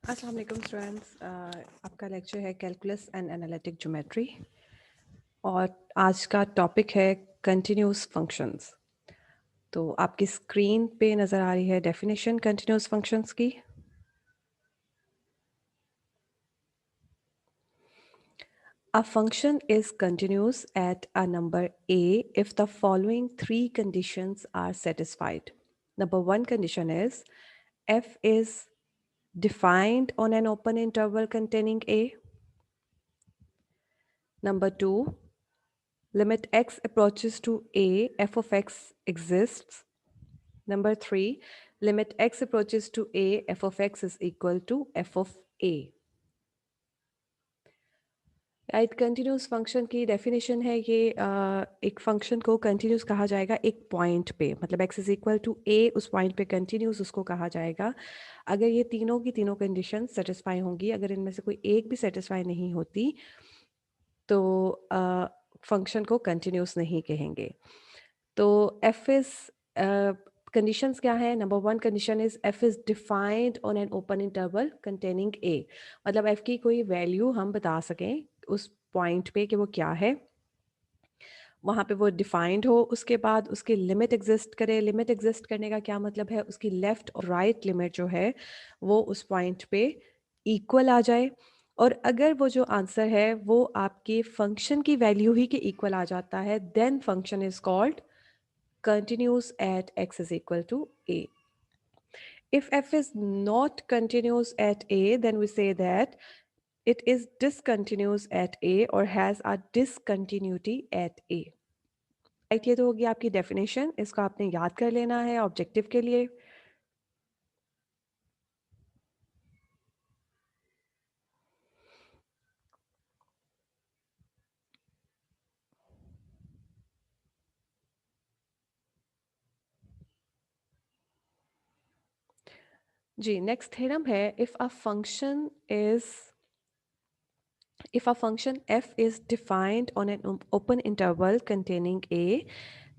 अस्सलाम वालेकुम स्टूडेंट्स, आपका लेक्चर है कैलकुलस एंड एनालिटिक ज्योमेट्री और आज का टॉपिक है कंटिन्यूस फंक्शंस। तो आपकी स्क्रीन पे नज़र आ रही है डेफिनेशन कंटिन्यूस फंक्शंस की। A function is continuous at a number a if the following three conditions are satisfied. Number one condition is f is defined on an open interval containing a. Number two, limit x approaches to a, f of x exists. Number three, limit x approaches to a, f of x is equal to f of a. Right, continuous function की definition है ये एक function को continuous कहा जाएगा एक point पे, मतलब x is equal to a, उस पॉइंट पे कंटिन्यूस उसको कहा जाएगा अगर ये तीनों की तीनों कंडीशन सेटिस्फाई होंगी। अगर इनमें से कोई एक भी सेटिस्फाई नहीं होती तो फंक्शन को कंटिन्यूस नहीं कहेंगे। तो एफ इज कंडीशंस क्या है? Number one condition is F is defined on an open interval containing ए, मतलब एफ की कोई वैल्यू हम बता सकें उस पॉइंट पे कि वो क्या है, वहाँ पे वो डिफाइंड हो, उसके बाद उसकी लिमिट एग्जिस्ट करे। लिमिट एग्जिस्ट करने का क्या मतलब है? उसकी लेफ्ट और राइट लिमिट जो है वो उस पॉइंट पे इक्वल आ जाए, और अगर वो जो आंसर है वो आपके फंक्शन की वैल्यू ही के इक्वल आ जाता है, then function is called continuous at x is equal to a. If f is not continuous at a, then we say that it is discontinuous at a or has a discontinuity at a. Right, ये तो होगी आपकी definition, इसको आपने याद कर लेना है ऑब्जेक्टिव के लिए। जी, नेक्स्ट थ्योरम है, if a function f is defined on an open interval containing a,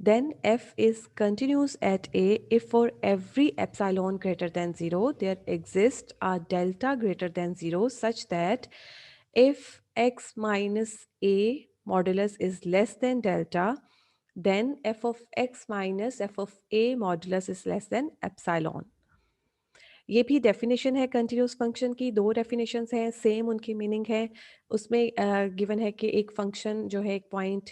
then f is continuous at a if for every epsilon greater than 0 there exists a delta greater than 0 such that if x minus a modulus is less than delta, then f of x minus f of a modulus is less than epsilon. ये भी definition है continuous function की। दो definitions हैं, same उनकी meaning है। उसमें given है कि एक फंक्शन जो है एक पॉइंट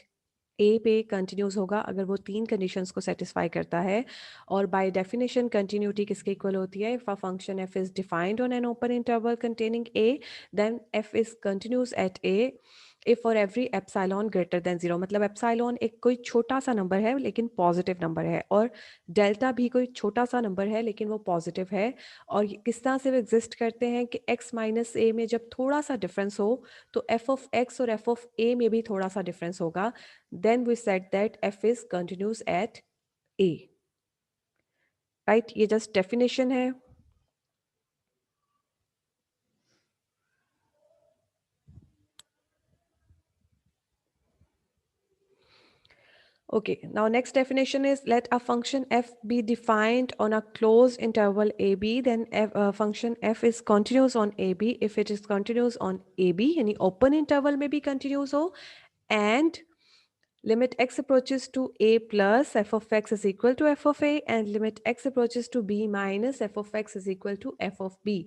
ए पे कंटिन्यूस होगा अगर वो तीन कंडीशंस को सेटिस्फाई करता है, और बाय डेफिनेशन कंटिन्यूटी किसके इक्वल होती है? If a function f is defined on an open interval containing a, then f is continuous at a if for every epsilon greater than zero, मतलब epsilon एक कोई छोटा सा नंबर है लेकिन पॉजिटिव नंबर है, और डेल्टा भी कोई छोटा सा नंबर है लेकिन वो पॉजिटिव है। और किस तरह से वो एग्जिस्ट करते हैं कि x माइनस ए में जब थोड़ा सा डिफरेंस हो तो f ऑफ x और f ऑफ a में भी थोड़ा सा डिफरेंस होगा, then we said that f is continuous at a। Right, ये जस्ट डेफिनेशन है। Okay, now next definition is let a function f be defined on a closed interval ab, then function f is continuous on ab if it is continuous on ab, यानी open interval में भी continuous हो, and limit x approaches to a plus f of x is equal to f of a, and limit x approaches to b minus f of x is equal to f of b.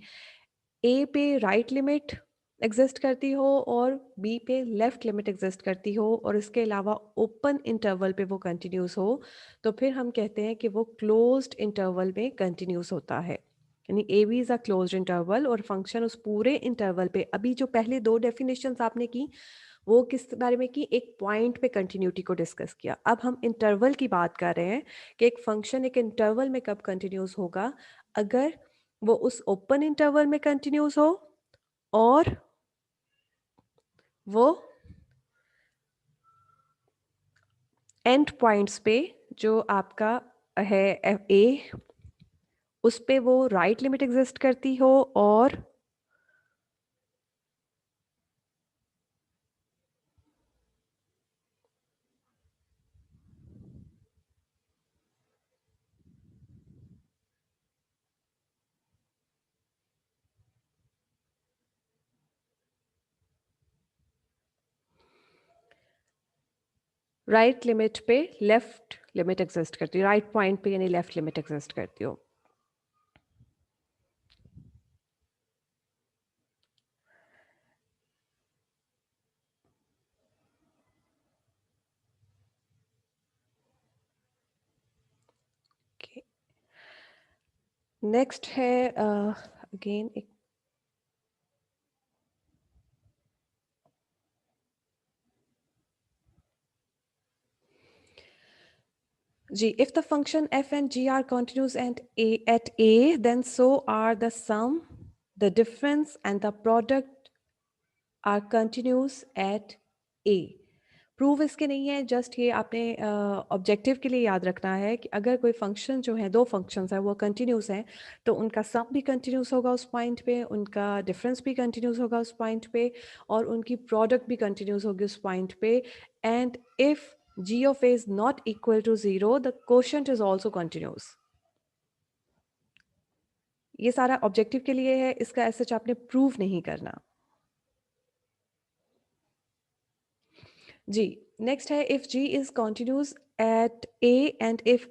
a पे right limit exist करती हो और b पे left limit exist करती हो, और इसके अलावा ओपन इंटरवल पे वो कंटिन्यूस हो, तो फिर हम कहते हैं कि वो क्लोज्ड इंटरवल में कंटिन्यूस होता है। यानी a b is a closed interval, और फंक्शन उस पूरे इंटरवल पे, अभी जो पहले दो डेफिनेशंस आपने की वो किस बारे में की? एक पॉइंट पे कंटिन्यूटी को डिस्कस किया। अब हम इंटरवल की बात कर रहे हैं कि एक फंक्शन एक इंटरवल में कब कंटिन्यूस होगा? अगर वो उस ओपन इंटरवल में कंटिन्यूस हो और वो एंड पॉइंट्स पे जो आपका है ए, उस पे वो राइट लिमिट एग्जिस्ट करती हो, और राइट लिमिट पे लेफ्ट लिमिट एग्जिस्ट करती है, राइट पॉइंट पे यानी लेफ्ट लिमिट एग्जिस्ट करती हो। नेक्स्ट है अगेन एक जी, if the function f and g are continuous and at a, then so are the sum, the difference and the product are continuous at a। Prove इसके नहीं है, just ये आपने objective के लिए याद रखना है कि अगर कोई फंक्शन जो है, दो फंक्शंस हैं वो कंटिन्यूस हैं, तो उनका सम भी कंटिन्यूस होगा उस पॉइंट पे, उनका डिफरेंस भी कंटिन्यूस होगा उस पॉइंट पे, और उनकी प्रोडक्ट भी कंटिन्यूस होगी उस पॉइंट पे। And if g of a is not equal to 0, the quotient is also continuous। ये सारा ऑब्जेक्टिव के लिए है, इसका ऐसा आपने प्रूव नहीं करना। जी, नेक्स्ट है if g is continuous at a and if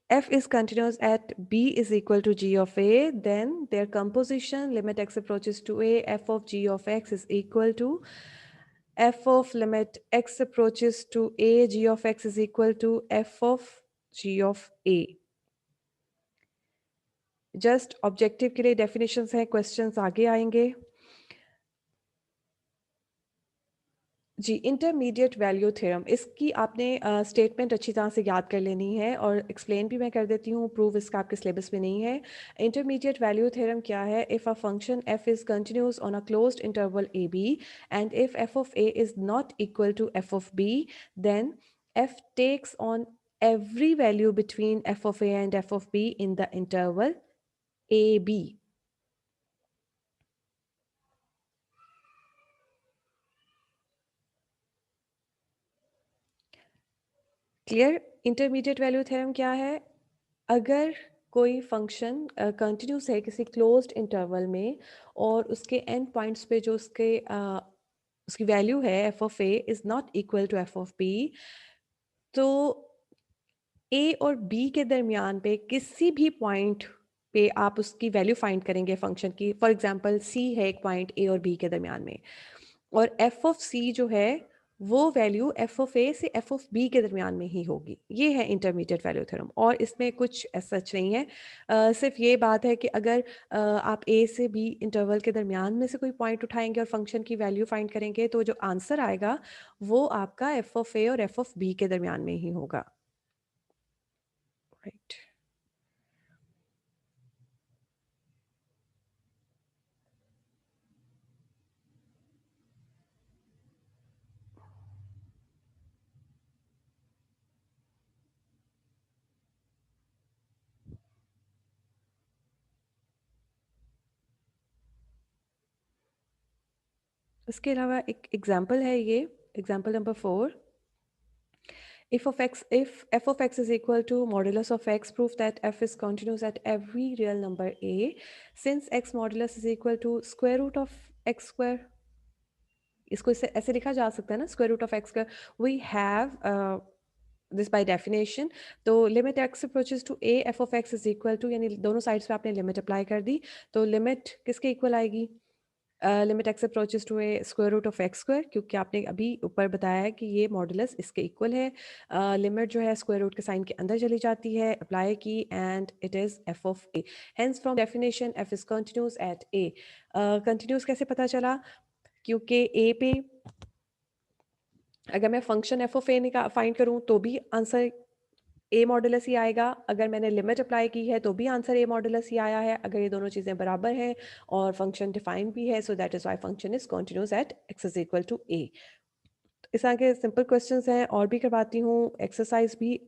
f is continuous at b is equal to g of a, then their composition limit x approaches to a, f of g of x is equal to f of limit x approaches to a, g of x is equal to f of g of a। Just objective के लिए definitions हैं, questions आगे आएंगे। जी, intermediate value theorem, इसकी आपने statement अच्छी तरह से याद कर लेनी है और एक्सप्लेन भी मैं कर देती हूँ, प्रूव इसका आपके सिलेबस में नहीं है। इंटरमीडिएट वैल्यू थ्योरम क्या है? If a function f is continuous on a closed interval a b and if f of a is not equal to f of b, then f takes on every value between f of a and f of b in the interval a b। Clear? Intermediate value theorem क्या है? अगर कोई function continuous है किसी closed interval में और उसके and points पे जो उसकी वैल्यू है f of a is not equal to f of b, तो ए और बी के दरमियान पे किसी भी पॉइंट पे आप उसकी वैल्यू फाइंड करेंगे फंक्शन की। फॉर एग्जांपल सी है एक पॉइंट ए और बी के दरमियान में, और एफ ऑफ सी जो है वो वैल्यू एफ ऑफ ए से एफ ऑफ बी के दरमियान में ही होगी। ये है इंटरमीडिएट वैल्यू थ्योरम, और इसमें कुछ सच नहीं है। सिर्फ ये बात है कि अगर आप ए से बी इंटरवल के दरमियान में से कोई पॉइंट उठाएंगे और फंक्शन की वैल्यू फाइंड करेंगे, तो जो आंसर आएगा वो आपका एफ ऑफ ए और एफ ऑफ बी के दरमियान में ही होगा। राइट। इसके अलावा एक एग्जाम्पल है, ये example number 4। if f of x is equal to modulus of x, prove that f is continuous at every real number a, since x modulus is equal to square root of x square। इसको इसे ऐसे लिखा जा सकता है ना, square root of x square. We have this by definition. तो limit x approaches to a, f of x is equal to, यानी दोनों साइड्स पे आपने लिमिट अप्लाई कर दी, तो लिमिट किसके इक्वल आएगी? Limit x approaches to a square root of x square, क्योंकि आपने अभी ऊपर बताया है कि ये मॉडुलस इसके इक्वल है। लिमिट जो है स्क्वायर रूट के साइन के अंदर चली जाती है, अप्लाई की, and it is F of A. Hence from definition F is continuous at A. Continuous कैसे पता चला? क्योंकि ए पे अगर मैं फंक्शन एफ ऑफ ए का फाइंड करूं तो भी आंसर ए मॉडुलस ही आएगा, अगर मैंने लिमिट अप्लाई की है तो भी आंसर ए मॉडुलस ही आया है, अगर ये दोनों चीज़ें बराबर हैं और फंक्शन डिफाइन भी है, so that is Y function is continuous at x is equal to a. इस आगे सिंपल क्वेश्चंस हैं और भी करवाती हूँ, एक्सरसाइज भी।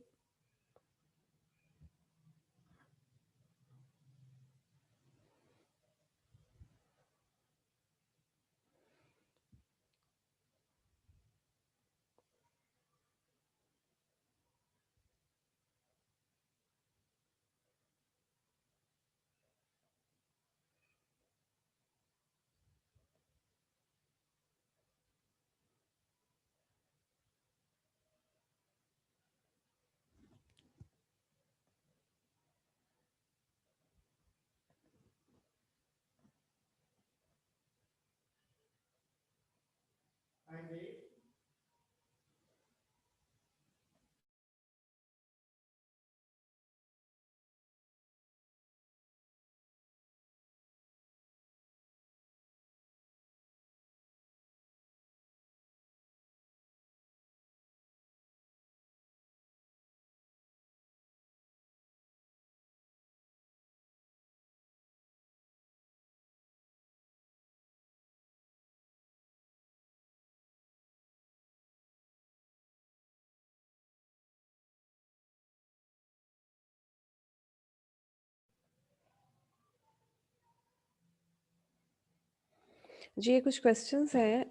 जी ये कुछ क्वेश्चंस हैं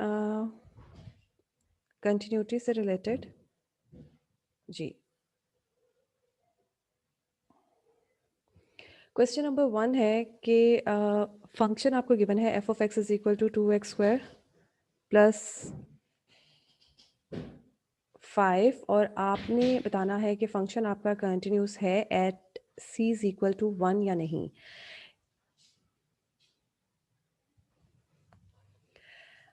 कंटिन्यूटी से रिलेटेड। जी क्वेश्चन नंबर 1 है कि फंक्शन आपको गिवन है f of x is equal to 2x² plus 5 और आपने बताना है कि फंक्शन आपका कंटिन्यूस है at c is equal to 1 या नहीं।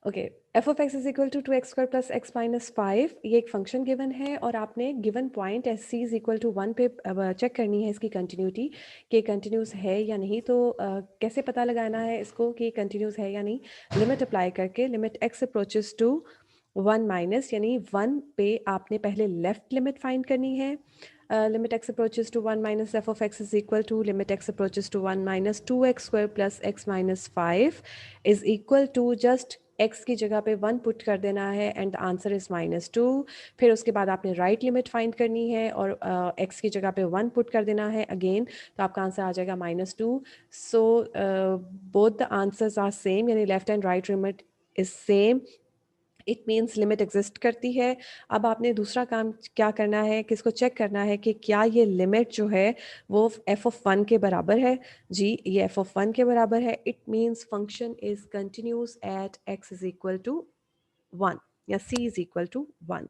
Okay, f of x is equal to 2x² plus x minus 5 ये एक फंक्शन गिवन है और आपने given point as c is equal to 1 पे चेक करनी है इसकी कंटिन्यूटी कि कंटिन्यूस है या नहीं। तो कैसे पता लगाना है इसको कि कंटिन्यूस है या नहीं? लिमिट अप्लाई करके, limit x approaches to 1 minus यानी 1 पे आपने पहले लेफ्ट लिमिट फाइंड करनी है। Limit x approaches to 1 minus f of x is equal to limit x approaches to 1 minus 2x² plus x minus 5 is equal to just x की जगह पे 1 put कर देना है एंड द आंसर इज -2। फिर उसके बाद आपने राइट लिमिट फाइंड करनी है और x की जगह पे 1 पुट कर देना है अगेन, तो आपका आंसर आ जाएगा -2। So both the answers are same यानी left and right limit is same, it means limit exist करती है। अब आपने दूसरा काम क्या करना है, किसको चेक करना है कि क्या ये लिमिट जो है वो एफ ऑफ 1 के बराबर है। जी ये एफ ऑफ 1 के बराबर है, it means function is continuous at x is equal to 1 या c इज इक्वल टू 1।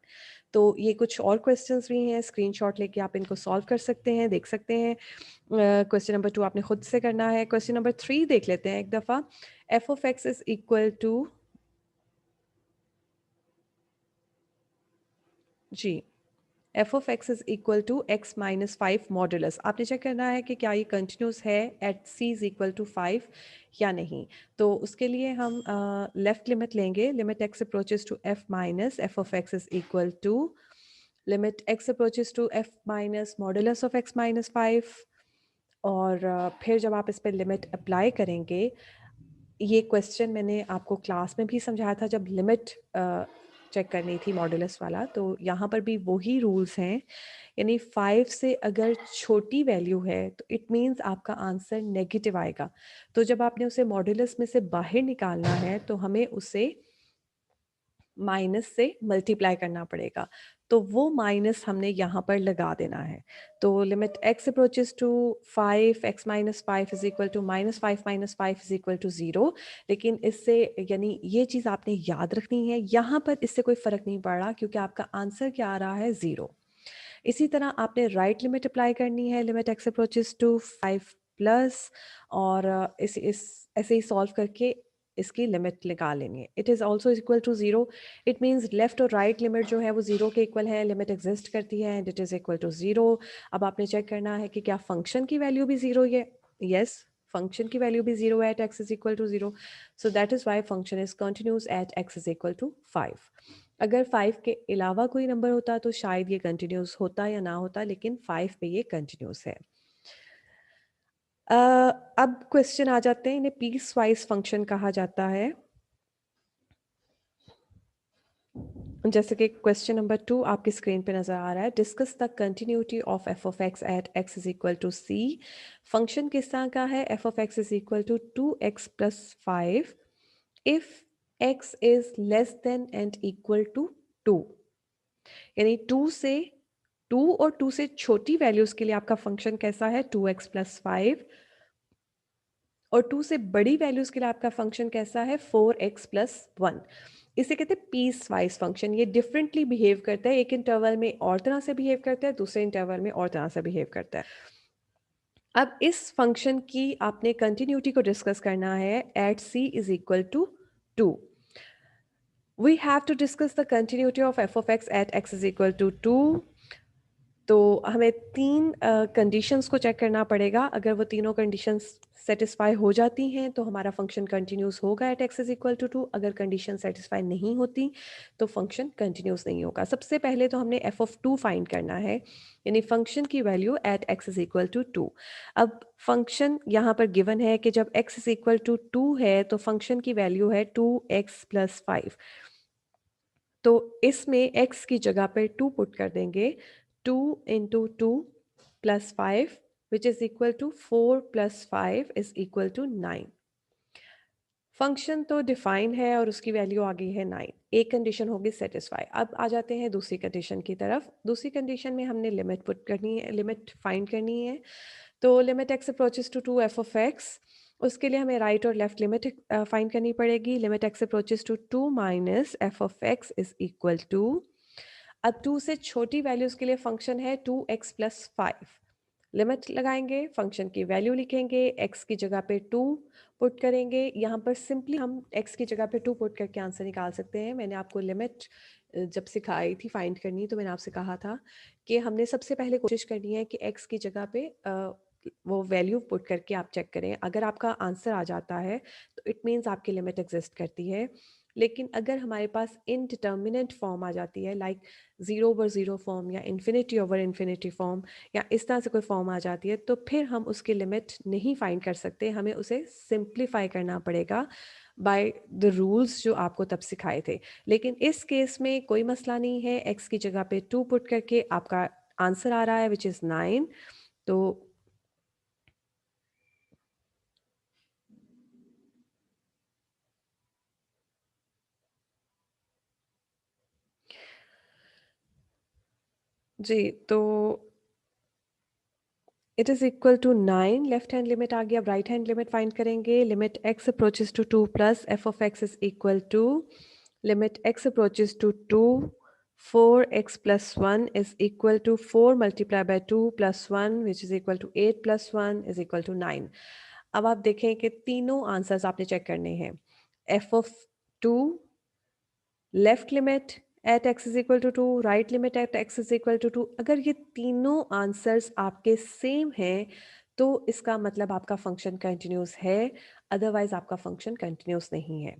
तो ये कुछ और क्वेश्चंस भी हैं, स्क्रीनशॉट लेके आप इनको सॉल्व कर सकते हैं, देख सकते हैं। क्वेश्चन नंबर 2 आपने खुद से करना है। क्वेश्चन नंबर 3 देख लेते हैं एक दफ़ा। F of x is equal to, g f of x is equal to x minus 5 modulus. आपने चेक करना है कि क्या ये कंटिन्यूस है at c is equal to 5 या नहीं। तो उसके लिए हम लेफ्ट लिमिट लेंगे, limit x approaches to f minus f of x is equal to limit x approaches to f minus modulus of x minus 5। और फिर जब आप इस पर लिमिट अप्लाई करेंगे, ये क्वेश्चन मैंने आपको क्लास में भी समझाया था जब लिमिट चेक करनी थी मॉडुलस वाला, तो यहाँ पर भी वही रूल्स हैं। यानी 5 से अगर छोटी वैल्यू है तो इट मीन्स आपका आंसर नेगेटिव आएगा। तो जब आपने उसे मॉडुलस में से बाहर निकालना है तो हमें उसे माइनस से मल्टीप्लाई करना पड़ेगा, तो वो माइनस हमने यहाँ पर लगा देना है। तो limit x approaches to 5 x minus 5 is equal to -5 minus 5 is equal to 0। लेकिन इससे यानी ये चीज़ आपने याद रखनी है, यहाँ पर इससे कोई फ़र्क नहीं पड़ रहा क्योंकि आपका आंसर क्या आ रहा है 0। इसी तरह आपने राइट लिमिट अप्लाई करनी है, limit x approaches to 5 plus, और इस ऐसे ही सॉल्व करके इसकी लिमिट निकाल लेनी है। It is also equal to 0, it means left और राइट लिमिट जो है वो 0 के इक्वल है, लिमिट एग्जिस्ट करती है and it is equal to 0। अब आपने चेक करना है कि क्या फंक्शन की वैल्यू भी 0 है। यस, फंक्शन की वैल्यू भी 0 है at x is equal to 0। So that is Y function is continuous at x is equal to 5। अगर 5 के अलावा कोई नंबर होता तो शायद ये कंटिन्यूस होता या ना होता, लेकिन 5 पे ये कंटिन्यूस है। अ, अब क्वेश्चन आ जाते हैं, इन्हें पीस वाइज फंक्शन कहा जाता है। जैसे कि क्वेश्चन नंबर 2 आपकी स्क्रीन पे नजर आ रहा है, discuss the continuity of f of x at x is equal to c. Function किस तरह का है? F of x is equal to 2x plus 5 if x is less than and equal to 2। यानी 2 और 2 से छोटी वैल्यूज के लिए आपका फंक्शन कैसा है? 2x plus 5। और 2 से बड़ी वैल्यूज के लिए आपका फंक्शन कैसा है? 4x plus 1। इसे कहते हैं पीस वाइज फंक्शन। ये डिफरेंटली बिहेव करता है, एक इंटरवल में और तरह से बिहेव करता है, दूसरे इंटरवल में और तरह से बिहेव करता है। अब इस फंक्शन की आपने कंटिन्यूटी को डिस्कस करना है at c is equal to 2। We have to discuss the continuity of f of x at x is equal to 2। तो हमें तीन कंडीशंस को चेक करना पड़ेगा। अगर वो तीनों कंडीशंस सेटिस्फाई हो जाती हैं तो हमारा फंक्शन कंटिन्यूस होगा at x is equal to 2। अगर कंडीशन सेटिस्फाई नहीं होती तो फंक्शन कंटिन्यूस नहीं होगा। सबसे पहले तो हमने एफ ऑफ 2 फाइंड करना है, यानी फंक्शन की value at x is equal to 2। अब फंक्शन यहाँ पर गिवन है कि जब एक्स इज इक्वल टू 2 है तो फंक्शन की वैल्यू है 2x प्लस 5। तो इसमें x की जगह पर 2 पुट कर देंगे। 2 into 2 plus 5 which is equal to 4 plus 5 is equal to 9। Function तो डिफाइन है और उसकी वैल्यू आ गई है 9। एक कंडीशन होगी सेटिस्फाई। अब आ जाते हैं दूसरी कंडीशन की तरफ। दूसरी कंडीशन में हमने लिमिट पुट करनी है, लिमिट फाइंड करनी है। तो limit x approaches to 2 f of x, उसके लिए हमें राइट और लेफ्ट लिमिट फाइंड करनी पड़ेगी। Limit x approaches to 2 minus f of x is equal to, अब 2 से छोटी वैल्यूज के लिए फंक्शन है 2x+5। लिमिट लगाएंगे, फंक्शन की वैल्यू लिखेंगे, x की जगह पे 2 पुट करेंगे। यहाँ पर सिंपली हम x की जगह पे 2 पुट करके आंसर निकाल सकते हैं। मैंने आपको लिमिट जब सिखाई थी फाइंड करनी, तो मैंने आपसे कहा था कि हमने सबसे पहले कोशिश करनी है कि x की जगह पे वो वैल्यू पुट करके आप चेक करें। अगर आपका आंसर आ जाता है तो इट मीन्स आपकी लिमिट एग्जिस्ट करती है। लेकिन अगर हमारे पास इनडिटर्मिनेंट फॉर्म आ जाती है, लाइक 0/0 फॉर्म या इन्फिनिटी ओवर इन्फिनिटी फॉर्म, या इस तरह से कोई फॉर्म आ जाती है, तो फिर हम उसकी लिमिट नहीं फाइंड कर सकते। हमें उसे सिंप्लीफाई करना पड़ेगा बाय द रूल्स जो आपको तब सिखाए थे। लेकिन इस केस में कोई मसला नहीं है, एक्स की जगह पे 2 पुट करके आपका आंसर आ रहा है विच इज़ 9। तो जी, तो it is equal to 9। Left hand limit आ गया, अब राइट हैंड लिमिट फाइंड करेंगे। Limit x approaches to 2 plus f of x is equal to limit x approaches to 2, 4x plus 1 is equal to 4 multiplied by 2 plus 1 which is equal to 8 plus 1 is equal to 9। अब आप देखें कि तीनों answers आपने check करने हैं। f of 2, left limit at x is equal to 2, right limit at x is equal to 2, अगर ये तीनों आंसर्स आपके सेम हैं तो इसका मतलब आपका फंक्शन कंटिन्यूस है, अदरवाइज आपका फंक्शन कंटिन्यूस नहीं है।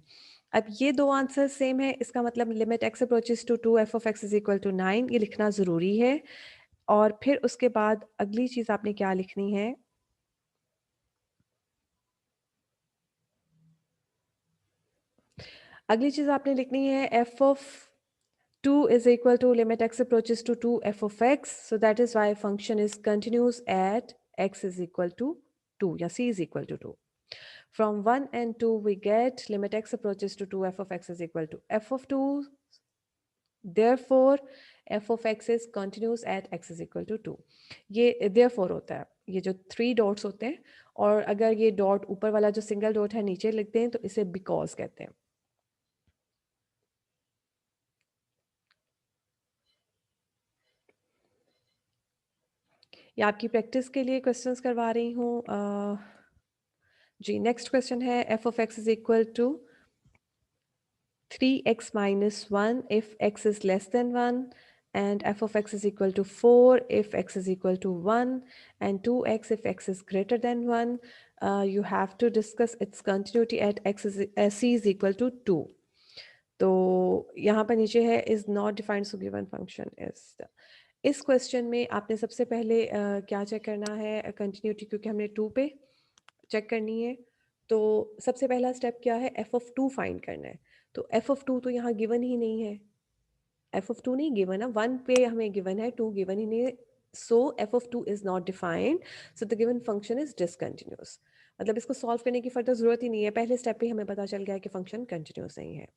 अब ये दो आंसर सेम है, इसका मतलब limit x approaches to 2 f of x is equal to 9, ये लिखना ज़रूरी है। और फिर उसके बाद अगली चीज़ आपने क्या लिखनी है, अगली चीज़ आपने लिखनी है f of 2 is equal to limit x approaches to 2 f of x. So that is why function is continuous at x is equal to 2 या c is equal to 2. From 1 and 2 we get limit x approaches to 2 f of x is equal to f of 2. Therefore f of x is continuous at x is equal to 2. ये therefore होता है, ये जो 3 dots होते हैं, और अगर ये डॉट ऊपर वाला जो सिंगल डॉट है नीचे लिखते हैं तो इसे बिकॉज कहते हैं। ये आपकी प्रैक्टिस के लिए क्वेश्चंस करवा रही हूँ। जी, नेक्स्ट क्वेश्चन है f of x is equal to 3x minus 1 if x is less than 1, and f of x is equal to 4 if x is equal to 1, and 2x if x is greater than 1. You have to discuss its continuity at x is c is equal to 2. तो यहाँ पर नीचे है is not defined so given function is. इस question में आपने सबसे पहले क्या चेक करना है, कंटिन्यूटी, क्योंकि हमने 2 पे चेक करनी है। तो सबसे पहला स्टेप क्या है, एफ ऑफ 2 फाइंड करना है। तो एफ ऑफ 2 तो यहाँ गिवन ही नहीं है, एफ ऑफ 2 नहीं गिवन है, 1 पे हमें गिवन है, 2 गिवन ही नहीं है। So f of 2 is not defined, so the given function is discontinuous. मतलब इसको सॉल्व करने की फर्दर जरूरत ही नहीं है, पहले स्टेप पे हमें पता चल गया है कि फंक्शन कंटिन्यूस नहीं है।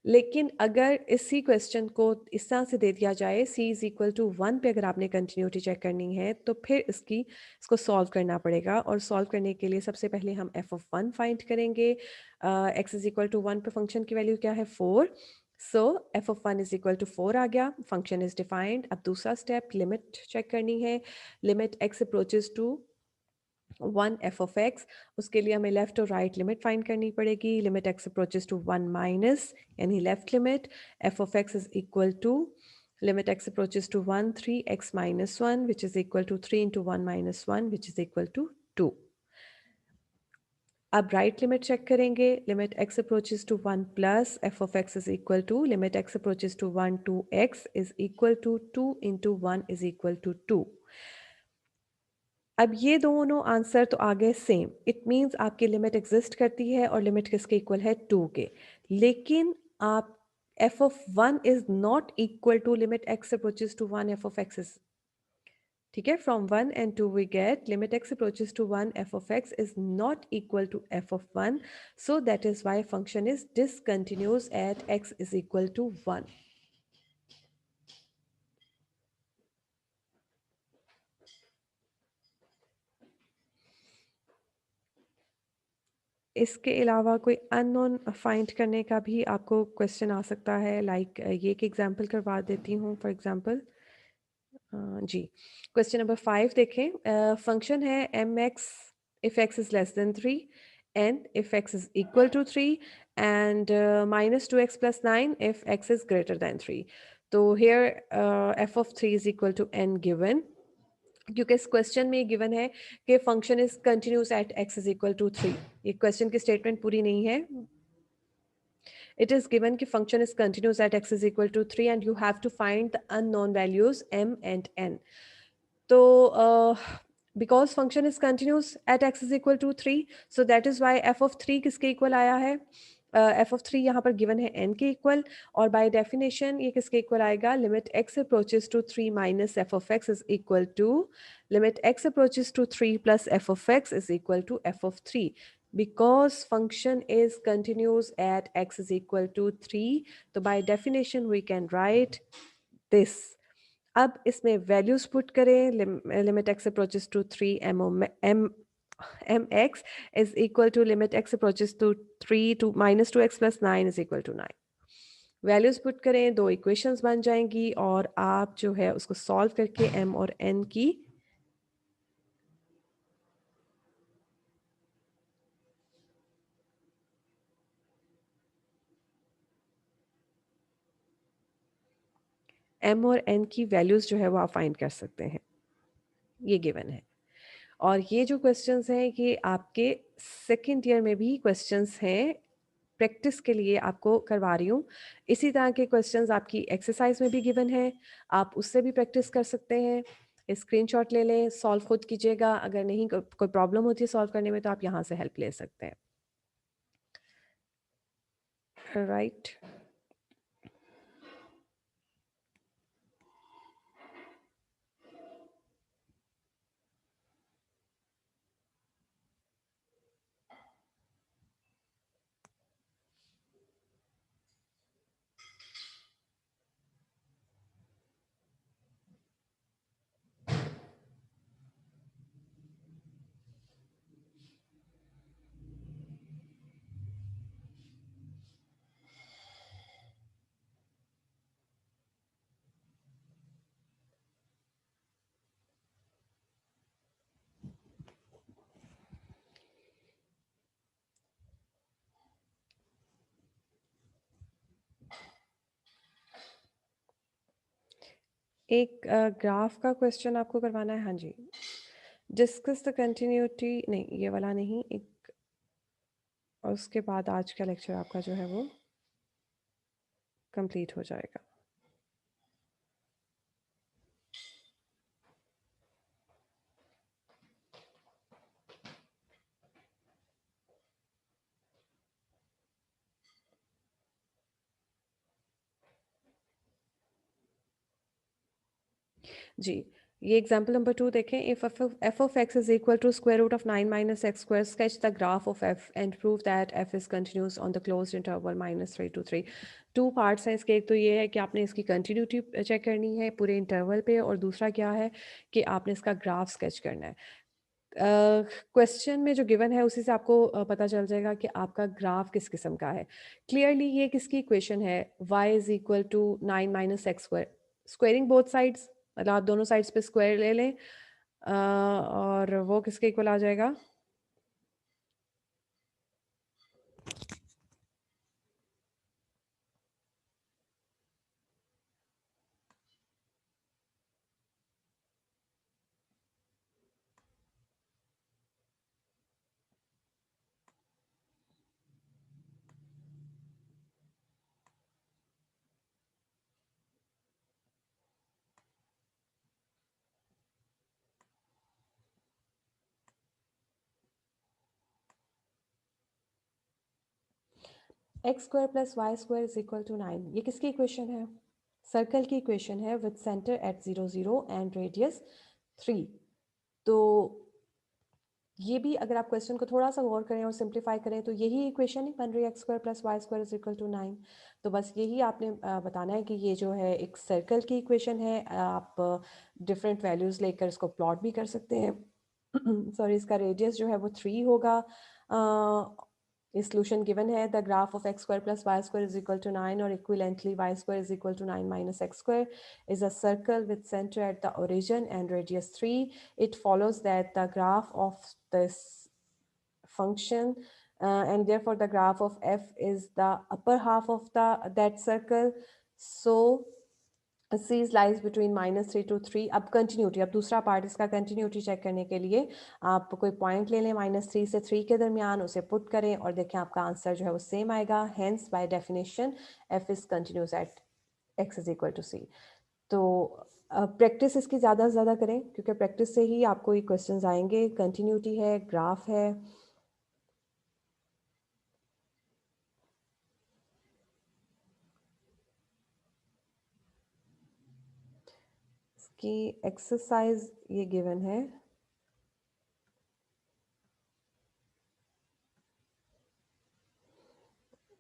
लेकिन अगर इसी क्वेश्चन को इस तरह से दे दिया जाए c इज इक्वल टू 1 पे, अगर आपने कंटिन्यूटी चेक करनी है तो फिर इसको सॉल्व करना पड़ेगा। और सॉल्व करने के लिए सबसे पहले हम f ऑफ 1 फाइंड करेंगे। x इज इक्वल टू 1 पे फंक्शन की वैल्यू क्या है, 4। So f of 1 is equal to 4 आ गया, फंक्शन इज डिफाइंड। अब दूसरा स्टेप लिमिट चेक करनी है। Limit x approaches to 1 F of x, उसके लिए हमें लेफ्ट और राइट लिमिट फाइंड करनी पड़ेगी। Limit x approaches to 1 minus, यानी left limit f of x is equal to limit x approaches to 1 3x minus 1 which is equal to 3 into 1 minus 1 which is equal to 2। अब right limit check करेंगे। Limit x approaches to 1 plus f of x is equal to limit x approaches to 1 2x is equal to 2 into 1 is equal to 2। अब ये दोनों answer तो आ गए same, it means आपकी limit exist करती है और लिमिट किसके इक्वल है, 2 के। लेकिन आप F of 1 is not equal to limit x approaches to 1 F of x is ठीक है, from 1 and 2 we get limit x approaches to 1 f of x is not equal to f of 1, so that is why function is discontinuous at x is equal to 1. इसके अलावा कोई unknown find करने का भी आपको question आ सकता है, like ये एक एग्जांपल करवा देती हूँ फॉर एग्जांपल. जी, क्वेश्चन नंबर 5 देखें. फंक्शन है m x if x is less than 3 and if x is equal to 3 and -2x+9 if x is greater than 3. तो here f of 3 is equal to n given, क्योंकि इस question में given है कि function is continuous at x is equal to 3. ये question की statement पूरी नहीं है. It is given कि function is continuous at x is equal to 3 and you have to find the unknown values m and n. तो because function is continuous at x is equal to 3, so that is why f of 3 किसके equal आया है? f of 3 यहाँ पर given है n के equal, और by definition ये किसके इक्वल आएगा? Limit x approaches to 3 minus f of x is equal to limit x approaches to 3 plus f of x is equal to f of 3. Because function is continuous at x is equal to 3, तो by definition we can write this. अब इसमें values put करें. Limit x approaches to 3 m x is equal to limit x approaches to 3 to -2x+9 is equal to 9. Values put करें, दो equations बन जाएंगी और आप जो है उसको सॉल्व करके m और n की m और n की वैल्यूज जो है वो आप फाइंड कर सकते हैं. ये गिवन है. और ये जो क्वेश्चंस हैं ये आपके सेकेंड ईयर में भी क्वेश्चंस हैं, प्रैक्टिस के लिए आपको करवा रही हूँ. इसी तरह के क्वेश्चंस आपकी एक्सरसाइज में भी गिवन है, आप उससे भी प्रैक्टिस कर सकते हैं. स्क्रीनशॉट ले लें, सॉल्व खुद कीजिएगा. अगर नहीं कोई प्रॉब्लम होती है सॉल्व करने में तो आप यहाँ से हेल्प ले सकते हैं. राइट. एक ग्राफ का क्वेश्चन आपको करवाना है. हाँ जी. डिस्कस द कंटिन्यूटी, नहीं ये वाला नहीं, एक और उसके बाद आज का लेक्चर आपका जो है वो कंप्लीट हो जाएगा. जी, ये एग्जाम्पल नंबर 2 देखें. If f of x is equal to square root of 9 minus x square, sketch the graph of f and prove that f is continuous on the closed interval -3 to 3. Two parts हैं इसके. एक तो ये है कि आपने इसकी continuity check करनी है पूरे इंटरवल पे, और दूसरा क्या है कि आपने इसका ग्राफ स्केच करना है. क्वेश्चन में जो गिवन है उसी से आपको पता चल जाएगा कि आपका ग्राफ किस किस्म का है. क्लियरली ये किसकी इक्वेशन है? y is equal to 9 minus x square. Squaring both sides, मतलब आप दोनों साइड्स पे स्क्वायर ले लें, और वो किसके इक्वल आ जाएगा? X square plus y square is equal to 9. ये किसकी इक्वेशन है? सर्कल की इक्वेशन है with centre at 0 0 and radius 3। तो ये भी अगर आप क्वेश्चन को थोड़ा सा गौर करें और सिंप्लीफाई करें तो यही इक्वेशन ही बन रही है, x square plus y square is equal to 9। तो बस यही आपने बताना है कि ये जो है एक सर्कल की इक्वेशन है। आप डिफरेंट वैल्यूज़ लेकर इसको प्लॉट भी कर सकते हैं। सॉरी, इसका रेडियस जो है वो 3 होगा। ये सोल्यूशन गिवन है, the graph of x square plus y square is equal to 9 और equivalently y square is equal to 9 minus x square is a circle with center at the origin and radius 3. It follows that the graph of this function and therefore the graph of f is the upper half of the that circle. So C lies between -3 to 3। अब continuity, अब दूसरा part इसका continuity check करने के लिए आप कोई point ले लें -3 से 3 के दरमियान, उसे पुट करें और देखें आपका आंसर जो है वो सेम आएगा। Hence by definition f is continuous at x is equal to c. तो प्रैक्टिस इसकी ज़्यादा से ज़्यादा करें क्योंकि प्रैक्टिस से ही आपको ये क्वेश्चंस आएंगे। कंटिन्यूटी है, ग्राफ है। इसकी एक्सरसाइज ये गिवन है।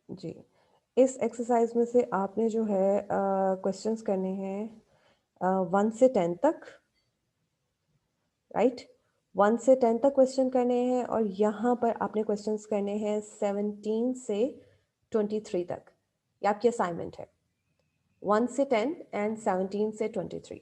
जी, इस एक्सरसाइज में से आपने जो है क्वेश्चंस करने हैं 1 से 10 तक, राइट। 1 से 10 तक क्वेश्चन करने हैं और यहाँ पर आपने क्वेश्चंस करने हैं 17 से 23 तक। ये आपकी असाइनमेंट है, 1 से 10 एंड 17 से 23।